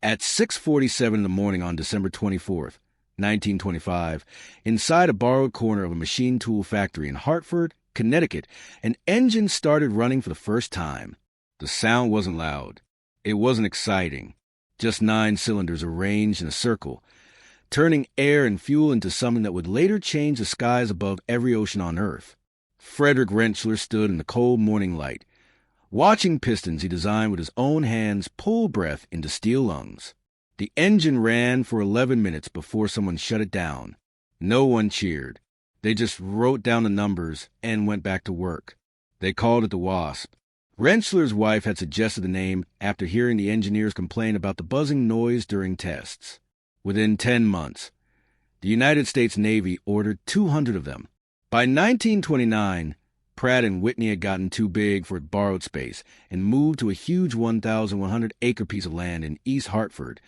At 6:47 in the morning on December 24th, 1925, inside a borrowed corner of a machine tool factory in Hartford, Connecticut, an engine started running for the first time. The sound wasn't loud. It wasn't exciting. Just 9 cylinders arranged in a circle, turning air and fuel into something that would later change the skies above every ocean on Earth. Frederick Rentschler stood in the cold morning light, watching pistons he designed with his own hands pull breath into steel lungs. The engine ran for 11 minutes before someone shut it down. No one cheered. They just wrote down the numbers and went back to work. They called it the Wasp. Rentschler's wife had suggested the name after hearing the engineers complain about the buzzing noise during tests. Within 10 months, the United States Navy ordered 200 of them. By 1929, Pratt Whitney had gotten too big for borrowed space and moved to a huge 1,100-acre piece of land in East Hartford,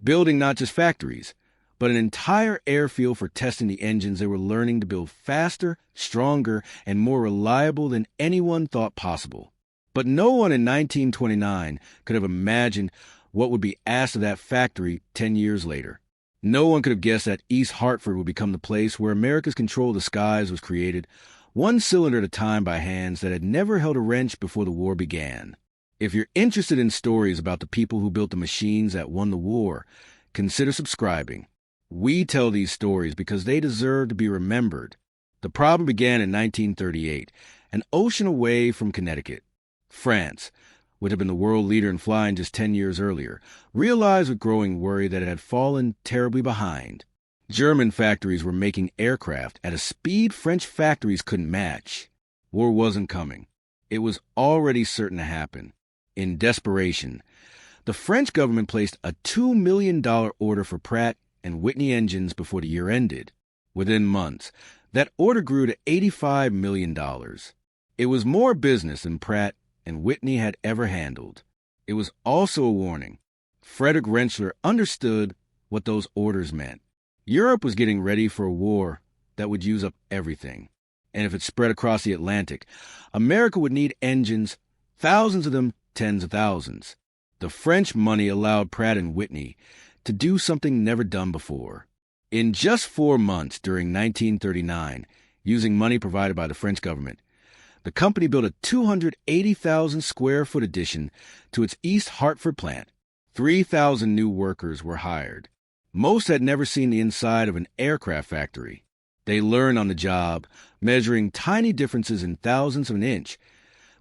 building not just factories, but an entire airfield for testing the engines they were learning to build faster, stronger, and more reliable than anyone thought possible. But no one in 1929 could have imagined what would be asked of that factory 10 years later. No one could have guessed that East Hartford would become the place where America's control of the skies was created, one cylinder at a time by hands that had never held a wrench before the war began. If you're interested in stories about the people who built the machines that won the war, consider subscribing. We tell these stories because they deserve to be remembered. The problem began in 1938, an ocean away from Connecticut. France, which had been the world leader in flying just 10 years earlier, realized with growing worry that it had fallen terribly behind. German factories were making aircraft at a speed French factories couldn't match. War wasn't coming. It was already certain to happen. In desperation, the French government placed a $2 million order for Pratt and Whitney engines before the year ended. Within months, that order grew to $85 million. It was more business than Pratt and Whitney had ever handled. It was also a warning. Frederick Rentschler understood what those orders meant. Europe was getting ready for a war that would use up everything. And if it spread across the Atlantic, America would need engines, thousands of them, tens of thousands. The French money allowed Pratt and Whitney to do something never done before. In just 4 months during 1939, using money provided by the French government, the company built a 280,000-square-foot addition to its East Hartford plant. 3,000 new workers were hired. Most had never seen the inside of an aircraft factory. They learned on the job, measuring tiny differences in thousandths of an inch,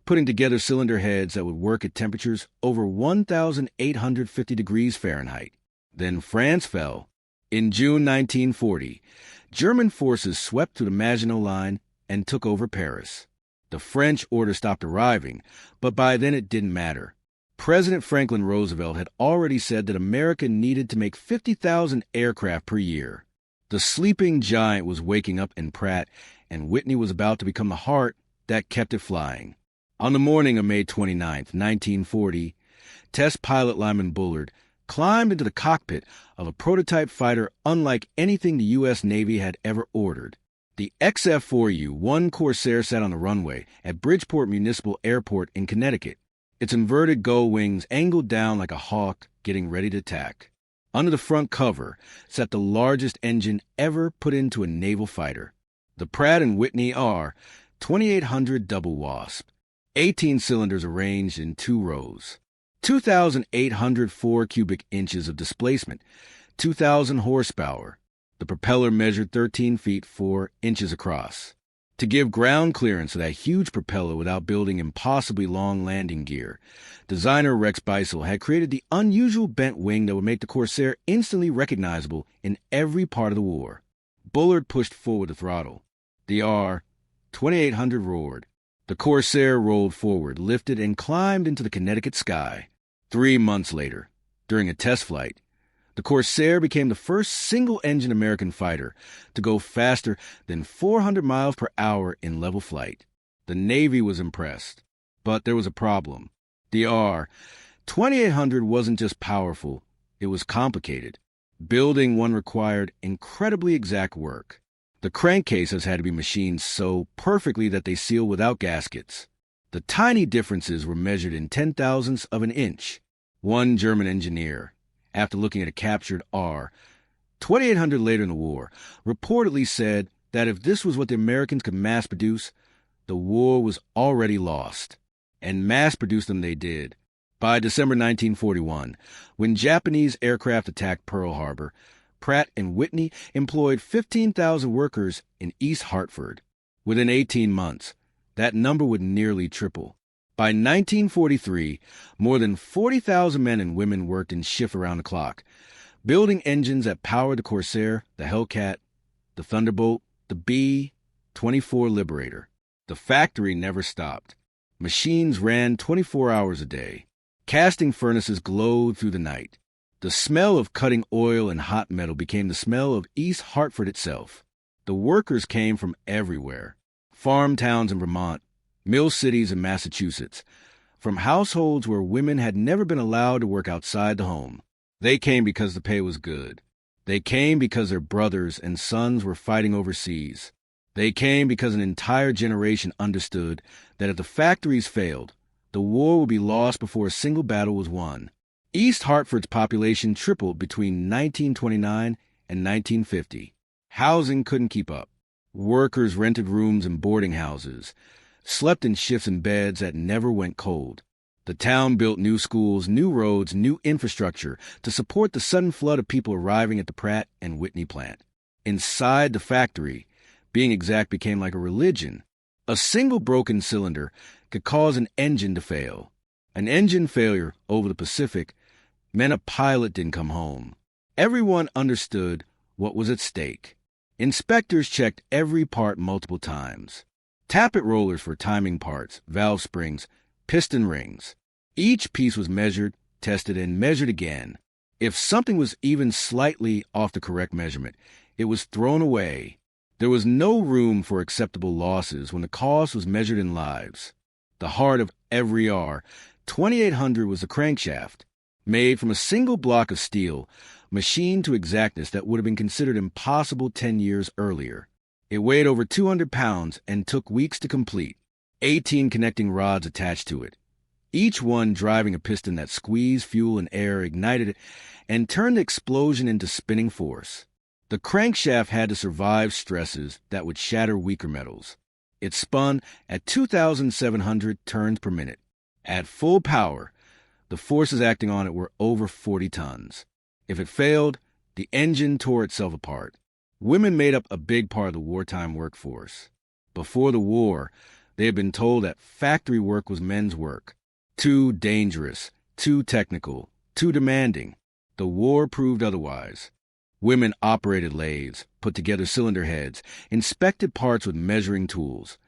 putting together cylinder heads that would work at temperatures over 1,850 degrees Fahrenheit. Then France fell. In June 1940, German forces swept through the Maginot Line and took over Paris. The French order stopped arriving, but by then it didn't matter. President Franklin Roosevelt had already said that America needed to make 50,000 aircraft per year. The sleeping giant was waking up in Pratt, and Whitney was about to become the heart that kept it flying. On the morning of May 29, 1940, test pilot Lyman Bullard climbed into the cockpit of a prototype fighter unlike anything the U.S. Navy had ever ordered. The F4U Corsair sat on the runway at Bridgeport Municipal Airport in Connecticut, its inverted gull wings angled down like a hawk getting ready to attack. Under the front cover sat the largest engine ever put into a naval fighter, the Pratt & Whitney R-2800 Double Wasp, 18 cylinders arranged in 2 rows, 2,804 cubic inches of displacement, 2,000 horsepower. The propeller measured 13 feet 4 inches across. To give ground clearance to that huge propeller without building impossibly long landing gear, designer Rex Beisel had created the unusual bent wing that would make the Corsair instantly recognizable in every part of the war. Bullard pushed forward the throttle. The R-2800 roared. The Corsair rolled forward, lifted, and climbed into the Connecticut sky. 3 months later, during a test flight, the Corsair became the first single-engine American fighter to go faster than 400 miles per hour in level flight. The Navy was impressed, but there was a problem. The R-2800 wasn't just powerful, it was complicated. Building one required incredibly exact work. The crankcases had to be machined so perfectly that they sealed without gaskets. The tiny differences were measured in ten-thousandths of an inch. One German engineer, after looking at a captured R-2800 later in the war, reportedly said that if this was what the Americans could mass-produce, the war was already lost. And mass-produce them they did. By December 1941, when Japanese aircraft attacked Pearl Harbor, Pratt and Whitney employed 15,000 workers in East Hartford. Within 18 months, that number would nearly triple. By 1943, more than 40,000 men and women worked in shift around the clock, building engines that powered the Corsair, the Hellcat, the Thunderbolt, the B-24 Liberator. The factory never stopped. Machines ran 24 hours a day. Casting furnaces glowed through the night. The smell of cutting oil and hot metal became the smell of East Hartford itself. The workers came from everywhere. Farm towns in Vermont, mill cities in Massachusetts, from households where women had never been allowed to work outside the home. They came because the pay was good. They came because their brothers and sons were fighting overseas. They came because an entire generation understood that if the factories failed, the war would be lost before a single battle was won. East Hartford's population tripled between 1929 and 1950. Housing couldn't keep up. Workers rented rooms in boarding houses, slept in shifts in beds that never went cold. The town built new schools, new roads, new infrastructure to support the sudden flood of people arriving at the Pratt and Whitney plant. Inside the factory, being exact became like a religion. A single broken cylinder could cause an engine to fail. An engine failure over the Pacific meant a pilot didn't come home. Everyone understood what was at stake. Inspectors checked every part multiple times. Tappet rollers for timing parts, valve springs, piston rings. Each piece was measured, tested, and measured again. If something was even slightly off the correct measurement, it was thrown away. There was no room for acceptable losses when the cost was measured in lives. The heart of every R-2800 was the crankshaft, made from a single block of steel, machined to exactness that would have been considered impossible 10 years earlier. It weighed over 200 pounds and took weeks to complete. 18 connecting rods attached to it, each one driving a piston that squeezed fuel and air, ignited it, and turned the explosion into spinning force. The crankshaft had to survive stresses that would shatter weaker metals. It spun at 2,700 turns per minute. At full power, the forces acting on it were over 40 tons. If it failed, the engine tore itself apart. Women made up a big part of the wartime workforce. Before the war, they had been told that factory work was men's work. Too dangerous, too technical, too demanding. The war proved otherwise. Women operated lathes, put together cylinder heads, inspected parts with measuring tools,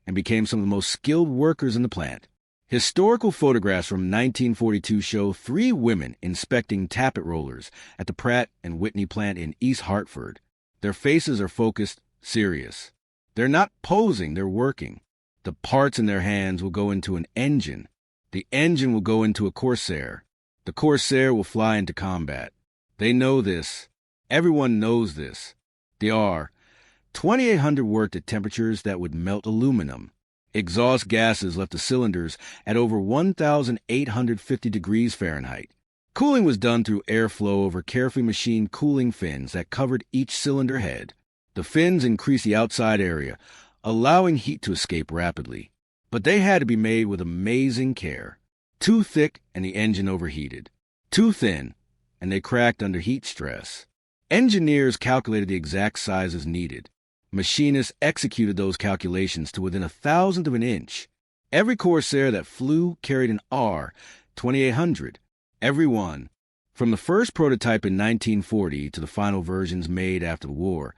and became some of the most skilled workers in the plant. Historical photographs from 1942 show 3 women inspecting tappet rollers at the Pratt and Whitney plant in East Hartford. Their faces are focused, serious. They're not posing, they're working. The parts in their hands will go into an engine. The engine will go into a Corsair. The Corsair will fly into combat. They know this. Everyone knows this. The R-2800 worked at temperatures that would melt aluminum. Exhaust gases left the cylinders at over 1,850 degrees Fahrenheit. Cooling was done through airflow over carefully machined cooling fins that covered each cylinder head. The fins increased the outside area, allowing heat to escape rapidly. But they had to be made with amazing care. Too thick and the engine overheated. Too thin and they cracked under heat stress. Engineers calculated the exact sizes needed. Machinists executed those calculations to within 1,000th of an inch. Every Corsair that flew carried an R-2800. Every one. From the first prototype in 1940 to the final versions made after the war,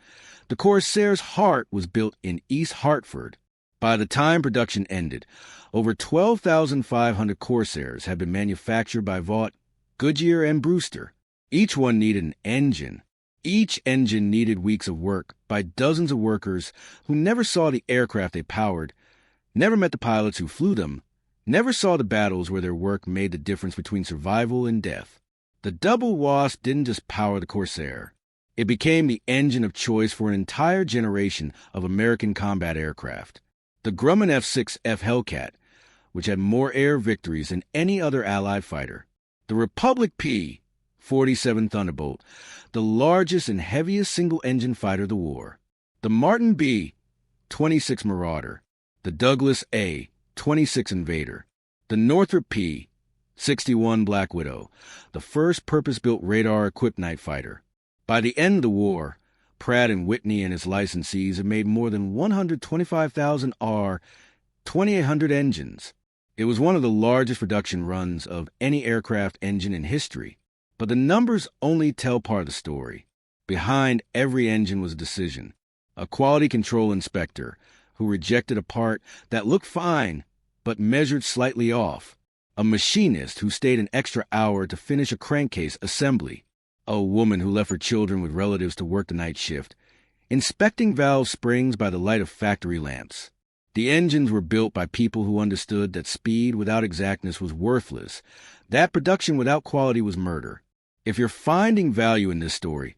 the Corsair's heart was built in East Hartford. By the time production ended, over 12,500 Corsairs had been manufactured by Vought, Goodyear, and Brewster. Each one needed an engine. Each engine needed weeks of work by dozens of workers who never saw the aircraft they powered, never met the pilots who flew them, never saw the battles where their work made the difference between survival and death. The Double Wasp didn't just power the Corsair. It became the engine of choice for an entire generation of American combat aircraft. The Grumman F6F Hellcat, which had more air victories than any other Allied fighter. The Republic P, 47 Thunderbolt, the largest and heaviest single-engine fighter of the war. The Martin B-26 Marauder, the Douglas A-26 Invader, the Northrop P-61 Black Widow, the first purpose-built radar-equipped night fighter. By the end of the war, Pratt Whitney and its licensees have made more than 125,000 R-2800 engines. It was one of the largest production runs of any aircraft engine in history. But the numbers only tell part of the story. Behind every engine was a decision. A quality control inspector who rejected a part that looked fine but measured slightly off. A machinist who stayed an extra hour to finish a crankcase assembly. A woman who left her children with relatives to work the night shift. Inspecting valve springs by the light of factory lamps. The engines were built by people who understood that speed without exactness was worthless, that production without quality was murder. If you're finding value in this story,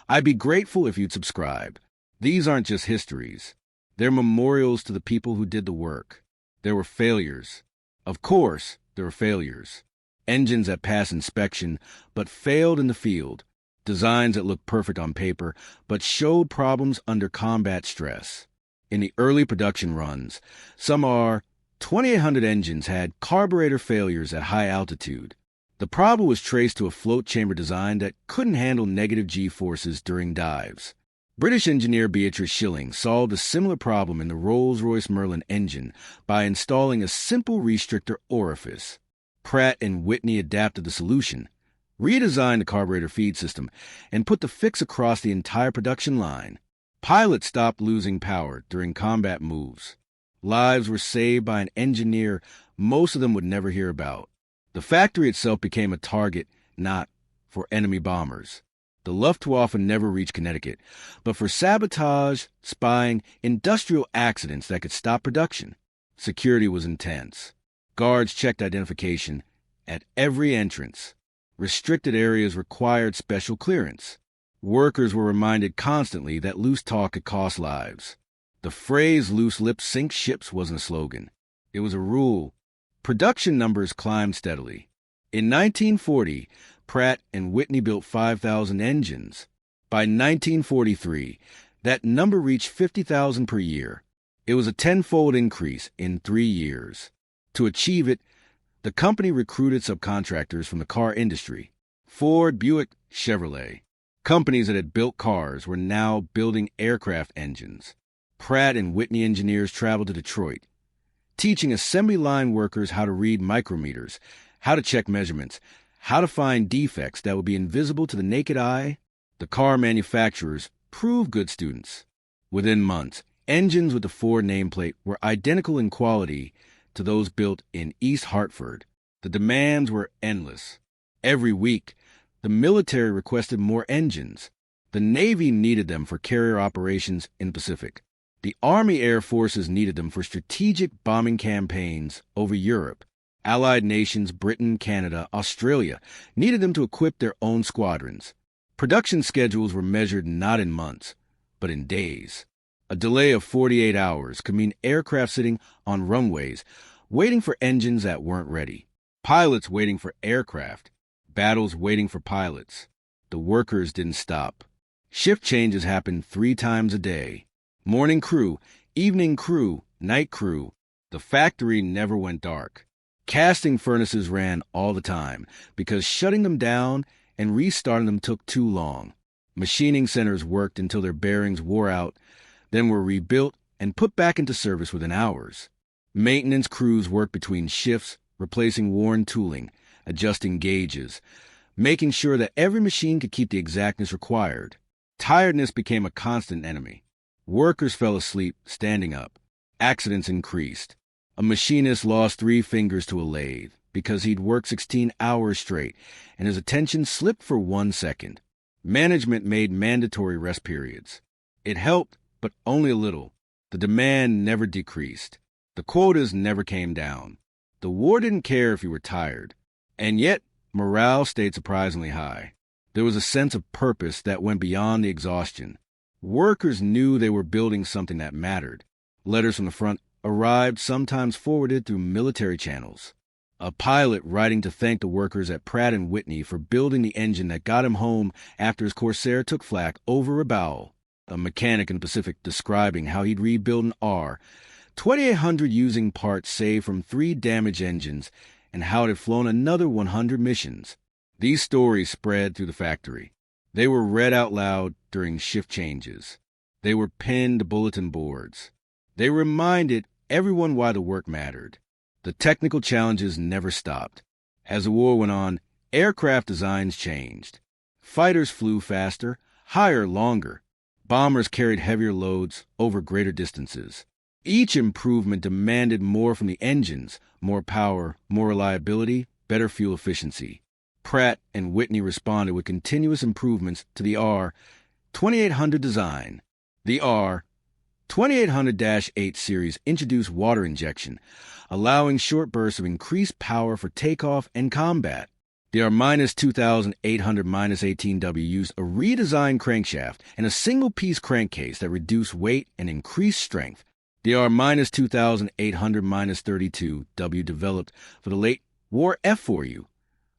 I'd be grateful if you'd subscribe. These aren't just histories. They're memorials to the people who did the work. There were failures. Of course, there were failures. Engines that passed inspection but failed in the field. Designs that looked perfect on paper but showed problems under combat stress. In the early production runs, some R-2800 engines had carburetor failures at high altitude. The problem was traced to a float chamber design that couldn't handle negative G-forces during dives. British engineer Beatrice Schilling solved a similar problem in the Rolls-Royce Merlin engine by installing a simple restrictor orifice. Pratt Whitney adapted the solution, redesigned the carburetor feed system, and put the fix across the entire production line. Pilots stopped losing power during combat moves. Lives were saved by an engineer most of them would never hear about. The factory itself became a target not for enemy bombers. The Luftwaffe never reached Connecticut, but for sabotage, spying, industrial accidents that could stop production. Security was intense. Guards checked identification at every entrance. Restricted areas required special clearance. Workers were reminded constantly that loose talk could cost lives. The phrase "loose lips sink ships" wasn't a slogan. It was a rule. Production numbers climbed steadily. In 1940, Pratt Whitney built 5,000 engines. By 1943, that number reached 50,000 per year. It was a tenfold increase in 3 years. To achieve it, the company recruited subcontractors from the car industry. Ford, Buick, Chevrolet. Companies that had built cars were now building aircraft engines. Pratt Whitney engineers traveled to Detroit, teaching assembly line workers how to read micrometers, how to check measurements, how to find defects that would be invisible to the naked eye. The car manufacturers proved good students. Within months, engines with the Ford nameplate were identical in quality to those built in East Hartford. The demands were endless. Every week, the military requested more engines. The Navy needed them for carrier operations in the Pacific. The Army Air Forces needed them for strategic bombing campaigns over Europe. Allied nations, Britain, Canada, Australia, needed them to equip their own squadrons. Production schedules were measured not in months, but in days. A delay of 48 hours could mean aircraft sitting on runways, waiting for engines that weren't ready. Pilots waiting for aircraft. Battles waiting for pilots. The workers didn't stop. Shift changes happened 3 times a day. Morning crew, evening crew, night crew. The factory never went dark. Casting furnaces ran all the time because shutting them down and restarting them took too long. Machining centers worked until their bearings wore out, then were rebuilt and put back into service within hours. Maintenance crews worked between shifts, replacing worn tooling, adjusting gauges, making sure that every machine could keep the exactness required. Tiredness became a constant enemy. Workers fell asleep standing up. Accidents increased. A machinist lost 3 fingers to a lathe because he'd worked 16 hours straight and his attention slipped for 1 second. Management made mandatory rest periods. It helped, but only a little. The demand never decreased. The quotas never came down. The war didn't care if you were tired. And yet, morale stayed surprisingly high. There was a sense of purpose that went beyond the exhaustion. Workers knew they were building something that mattered. Letters from the front arrived, sometimes forwarded through military channels. A pilot writing to thank the workers at Pratt Whitney for building the engine that got him home after his Corsair took flak over a bowel. A mechanic in the Pacific describing how he'd rebuild an R-2800 using parts saved from 3 damaged engines and how it had flown another 100 missions. These stories spread through the factory. They were read out loud during shift changes. They were pinned to bulletin boards. They reminded everyone why the work mattered. The technical challenges never stopped. As the war went on, aircraft designs changed. Fighters flew faster, higher, longer. Bombers carried heavier loads over greater distances. Each improvement demanded more from the engines, more power, more reliability, better fuel efficiency. Pratt and Whitney responded with continuous improvements to the R-2800 design. The R-2800-8 series introduced water injection, allowing short bursts of increased power for takeoff and combat. The R-2800-18W used a redesigned crankshaft and a single-piece crankcase that reduced weight and increased strength. The R-2800-32W developed for the late war F4U.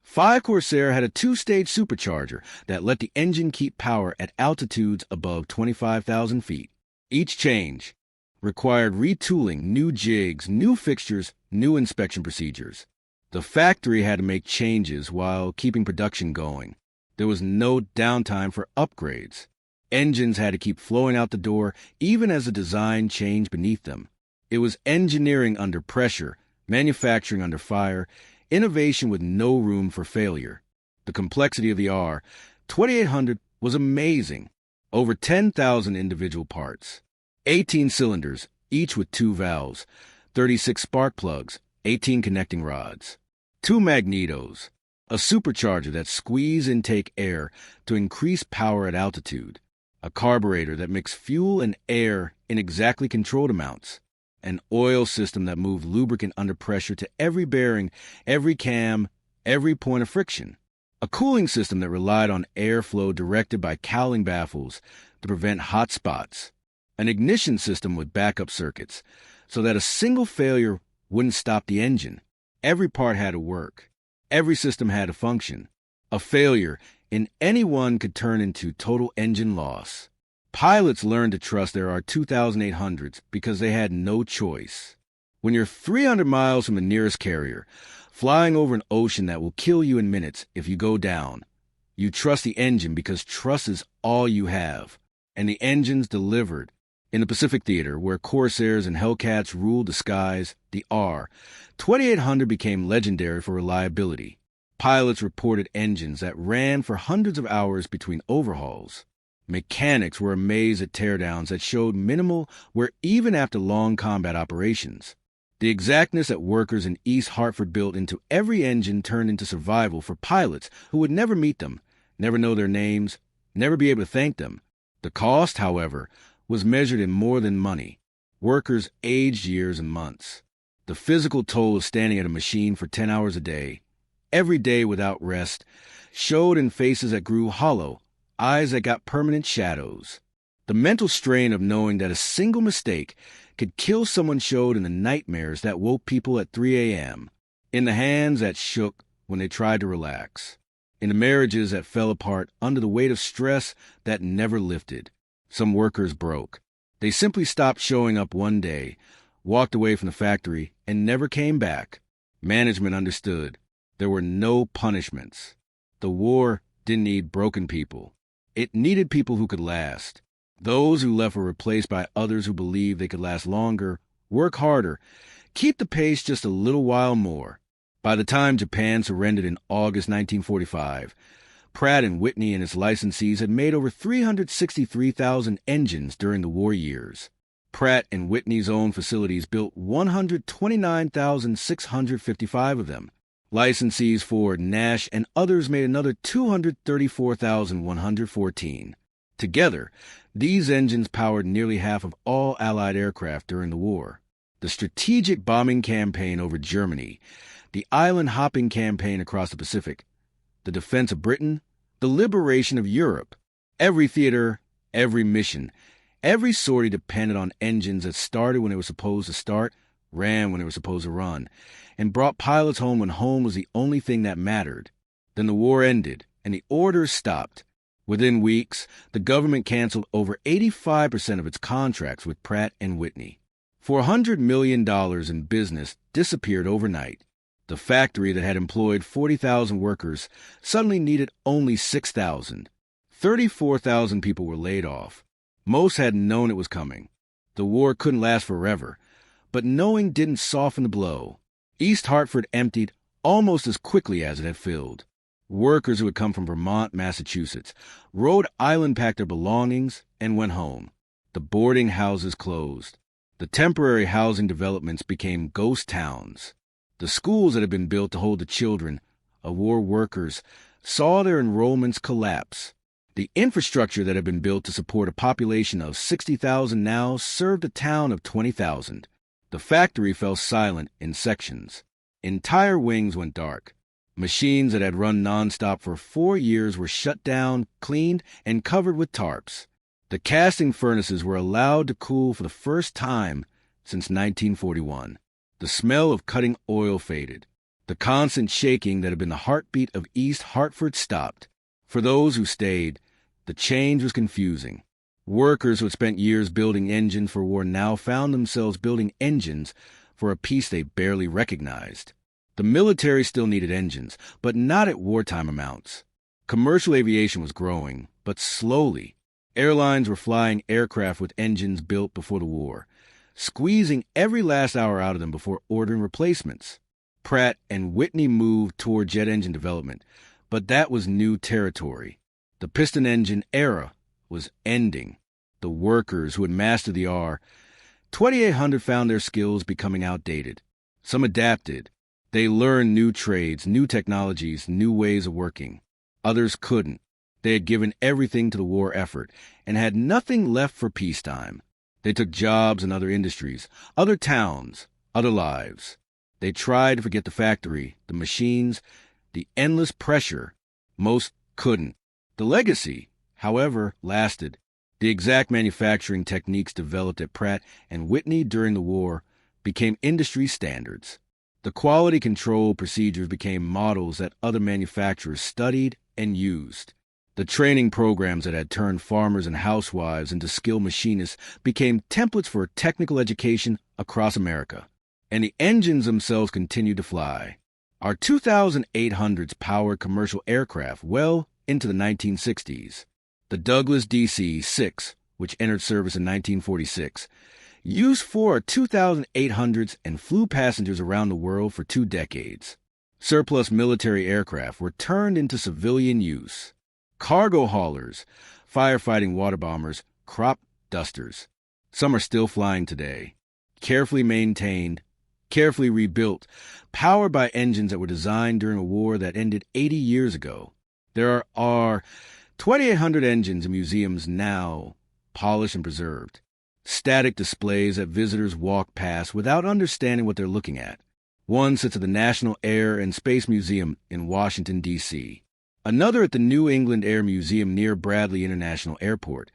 5 Corsair had a 2-stage supercharger that let the engine keep power at altitudes above 25,000 feet. Each change required retooling, new jigs, new fixtures, new inspection procedures. The factory had to make changes while keeping production going. There was no downtime for upgrades. Engines had to keep flowing out the door even as the design changed beneath them. It was engineering under pressure, manufacturing under fire, innovation with no room for failure. The complexity of the R-2800 was amazing. Over 10,000 individual parts. 18 cylinders, each with 2 valves, 36 spark plugs, 18 connecting rods, 2 magnetos, a supercharger that squeezed intake air to increase power at altitude, a carburetor that mixed fuel and air in exactly controlled amounts, an oil system that moved lubricant under pressure to every bearing, every cam, every point of friction, a cooling system that relied on airflow directed by cowling baffles to prevent hot spots, an ignition system with backup circuits so that a single failure wouldn't stop the engine. Every part had to work. Every system had to function. A failure in any one could turn into total engine loss. Pilots learned to trust their R-2800s because they had no choice. When you're 300 miles from the nearest carrier, flying over an ocean that will kill you in minutes if you go down, you trust the engine because trust is all you have. And the engines delivered. In the Pacific Theater, where Corsairs and Hellcats ruled the skies, the R-2800 became legendary for reliability. Pilots reported engines that ran for hundreds of hours between overhauls. Mechanics were amazed at teardowns that showed minimal wear even after long combat operations. The exactness that workers in East Hartford built into every engine turned into survival for pilots who would never meet them, never know their names, never be able to thank them. The cost, however, was measured in more than money. Workers aged years and months. The physical toll of standing at a machine for 10 hours a day, every day without rest, showed in faces that grew hollow, eyes that got permanent shadows. The mental strain of knowing that a single mistake could kill someone showed in the nightmares that woke people at 3 a.m., in the hands that shook when they tried to relax, in the marriages that fell apart under the weight of stress that never lifted. Some workers broke. They simply stopped showing up one day, walked away from the factory, and never came back. Management understood. There were no punishments. The war didn't need broken people. It needed people who could last. Those who left were replaced by others who believed they could last longer, work harder, keep the pace just a little while more. By the time Japan surrendered in August 1945, Pratt Whitney and its licensees had made over 363,000 engines during the war years. Pratt Whitney's own facilities built 129,655 of them. Licensees Ford, Nash, and others made another 234,114. Together, these engines powered nearly half of all Allied aircraft during the war. The strategic bombing campaign over Germany, the island-hopping campaign across the Pacific, the defense of Britain, the liberation of Europe. Every theater, every mission, every sortie depended on engines that started when they were supposed to start, ran when they were supposed to run, and brought pilots home when home was the only thing that mattered. Then the war ended, and the orders stopped. Within weeks, the government canceled over 85% of its contracts with Pratt Whitney. $400 million in business disappeared overnight. The factory that had employed 40,000 workers suddenly needed only 6,000. 34,000 people were laid off. Most hadn't known it was coming. The war couldn't last forever, but knowing didn't soften the blow. East Hartford emptied almost as quickly as it had filled. Workers who had come from Vermont, Massachusetts, Rhode Island packed their belongings and went home. The boarding houses closed. The temporary housing developments became ghost towns. The schools that had been built to hold the children of war workers saw their enrollments collapse. The infrastructure that had been built to support a population of 60,000 now served a town of 20,000. The factory fell silent in sections. Entire wings went dark. Machines that had run nonstop for 4 years were shut down, cleaned, and covered with tarps. The casting furnaces were allowed to cool for the first time since 1941. The smell of cutting oil faded. The constant shaking that had been the heartbeat of East Hartford stopped. For those who stayed, the change was confusing. Workers who had spent years building engines for war now found themselves building engines for a peace they barely recognized. The military still needed engines, but not at wartime amounts. Commercial aviation was growing, but slowly. Airlines were flying aircraft with engines built before the war, squeezing every last hour out of them before ordering replacements. Pratt and Whitney moved toward jet engine development, but that was new territory. The piston engine era was ending. The workers who had mastered the R-2800 found their skills becoming outdated. Some adapted. They learned new trades, new technologies, new ways of working. Others couldn't. They had given everything to the war effort and had nothing left for peacetime. They took jobs in other industries, other towns, other lives. They tried to forget the factory, the machines, the endless pressure. Most couldn't. The legacy, however, lasted. The exact manufacturing techniques developed at Pratt and Whitney during the war became industry standards. The quality control procedures became models that other manufacturers studied and used. The training programs that had turned farmers and housewives into skilled machinists became templates for technical education across America. And the engines themselves continued to fly. Our 2800s powered commercial aircraft well into the 1960s. The Douglas DC-6, which entered service in 1946, used 4 2800s and flew passengers around the world for 2 decades. Surplus military aircraft were turned into civilian use. Cargo haulers, firefighting water bombers, crop dusters. Some are still flying today. Carefully maintained, carefully rebuilt, powered by engines that were designed during a war that ended 80 years ago. There are 2800 engines in museums now, polished and preserved. Static displays that visitors walk past without understanding what they're looking at. One sits at the National Air and Space Museum in Washington, D.C. Another at the New England Air Museum near Bradley International Airport,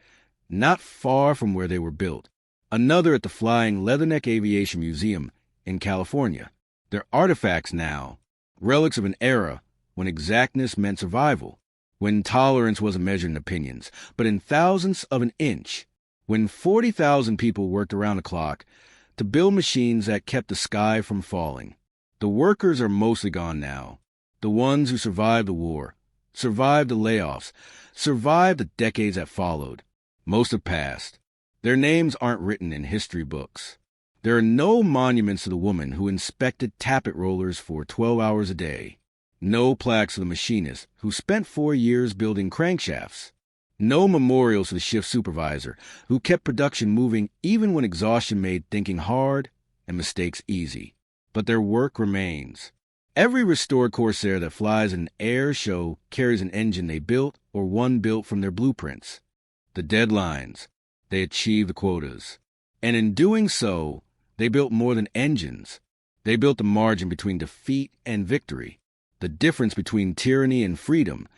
not far from where they were built. Another at the Flying Leatherneck Aviation Museum in California. They're artifacts now, relics of an era when exactness meant survival, when tolerance wasn't measured in opinions, but in thousandths of an inch, when 40,000 people worked around the clock to build machines that kept the sky from falling. The workers are mostly gone now. The ones who survived the war, survived the layoffs, survived the decades that followed. Most have passed. Their names aren't written in history books. There are no monuments to the woman who inspected tappet rollers for 12 hours a day. No plaques to the machinist who spent 4 years building crankshafts. No memorials to the shift supervisor who kept production moving even when exhaustion made thinking hard and mistakes easy. But their work remains. Every restored Corsair that flies in an air show carries an engine they built or one built from their blueprints. The deadlines, they achieved the quotas. And in doing so, they built more than engines. They built the margin between defeat and victory, the difference between tyranny and freedom,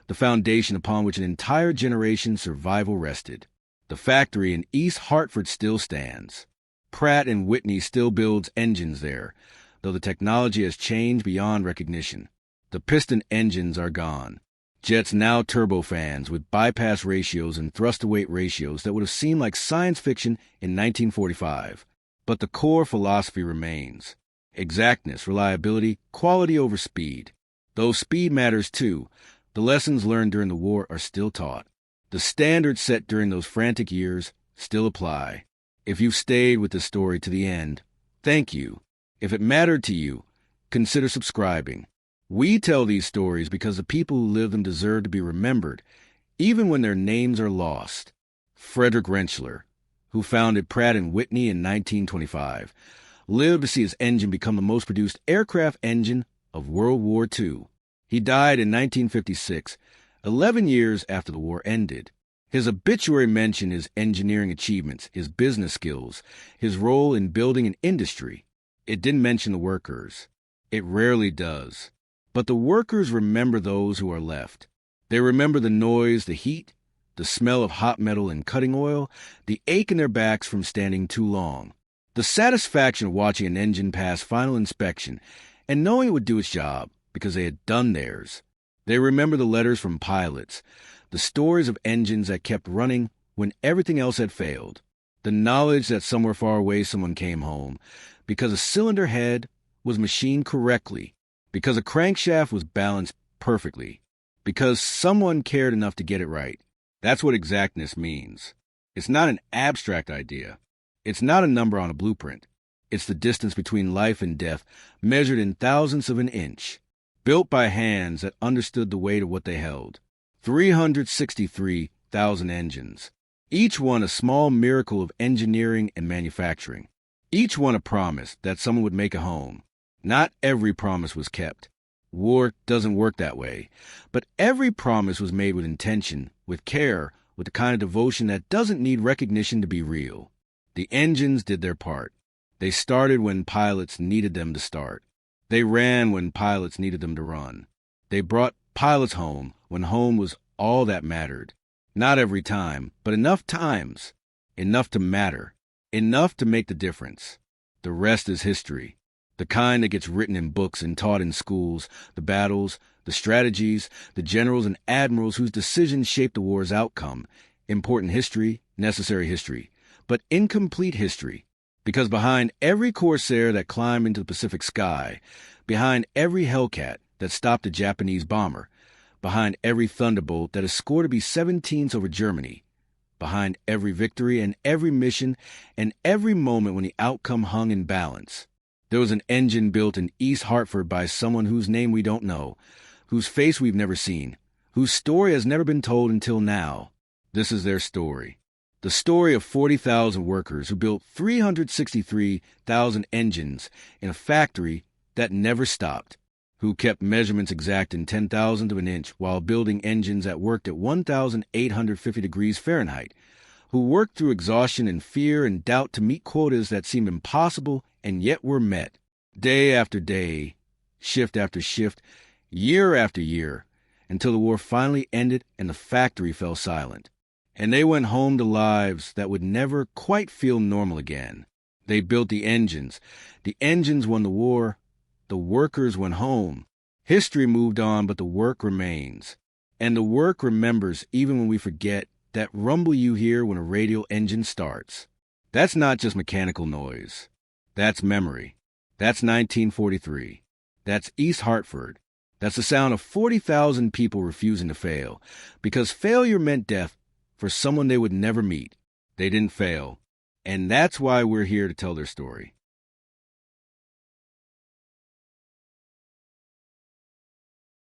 the foundation upon which an entire generation's survival rested. The factory in East Hartford still stands. Pratt Whitney still builds engines there, though the technology has changed beyond recognition. The piston engines are gone. Jets now turbofans with bypass ratios and thrust-to-weight ratios that would have seemed like science fiction in 1945. But the core philosophy remains. Exactness, reliability, quality over speed. Though speed matters too, the lessons learned during the war are still taught. The standards set during those frantic years still apply. If you've stayed with the story to the end, thank you. If it mattered to you, consider subscribing. We tell these stories because the people who live them deserve to be remembered, even when their names are lost. Frederick Rentschler, who founded Pratt & Whitney in 1925, lived to see his engine become the most produced aircraft engine of World War II. He died in 1956, 11 years after the war ended. His obituary mentioned his engineering achievements, his business skills, his role in building an industry. It didn't mention the workers. It rarely does. But the workers remember those who are left. They remember the noise, the heat, the smell of hot metal and cutting oil, the ache in their backs from standing too long, the satisfaction of watching an engine pass final inspection and knowing it would do its job because they had done theirs. They remember the letters from pilots, the stories of engines that kept running when everything else had failed, the knowledge that somewhere far away someone came home because a cylinder head was machined correctly, because a crankshaft was balanced perfectly, because someone cared enough to get it right. That's what exactness means. It's not an abstract idea. It's not a number on a blueprint. It's the distance between life and death measured in thousandths of an inch, built by hands that understood the weight of what they held. 363,000 engines, each one a small miracle of engineering and manufacturing, each one a promise that someone would make a home. Not every promise was kept. War doesn't work that way. But every promise was made with intention, with care, with the kind of devotion that doesn't need recognition to be real. The engines did their part. They started when pilots needed them to start. They ran when pilots needed them to run. They brought pilots home when home was all that mattered. Not every time, but enough times. Enough to matter. Enough to make the difference. The rest is history. The kind that gets written in books and taught in schools, the battles, the strategies, the generals and admirals whose decisions shaped the war's outcome. Important history, necessary history, but incomplete history. Because behind every Corsair that climbed into the Pacific sky, behind every Hellcat that stopped a Japanese bomber, behind every Thunderbolt that has scored to be 17th over Germany, behind every victory and every mission and every moment when the outcome hung in balance, there was an engine built in East Hartford by someone whose name we don't know, whose face we've never seen, whose story has never been told until now. This is their story. The story of 40,000 workers who built 363,000 engines in a factory that never stopped, who kept measurements exact in 10,000ths of an inch while building engines that worked at 1,850 degrees Fahrenheit, who worked through exhaustion and fear and doubt to meet quotas that seemed impossible and yet were met, day after day, shift after shift, year after year, until the war finally ended and the factory fell silent. And they went home to lives that would never quite feel normal again. They built the engines. The engines won the war. The workers went home. History moved on, but the work remains. And the work remembers even when we forget that rumble you hear when a radial engine starts. That's not just mechanical noise. That's memory. That's 1943. That's East Hartford. That's the sound of 40,000 people refusing to fail, because failure meant death for someone they would never meet. They didn't fail. And that's why we're here to tell their story.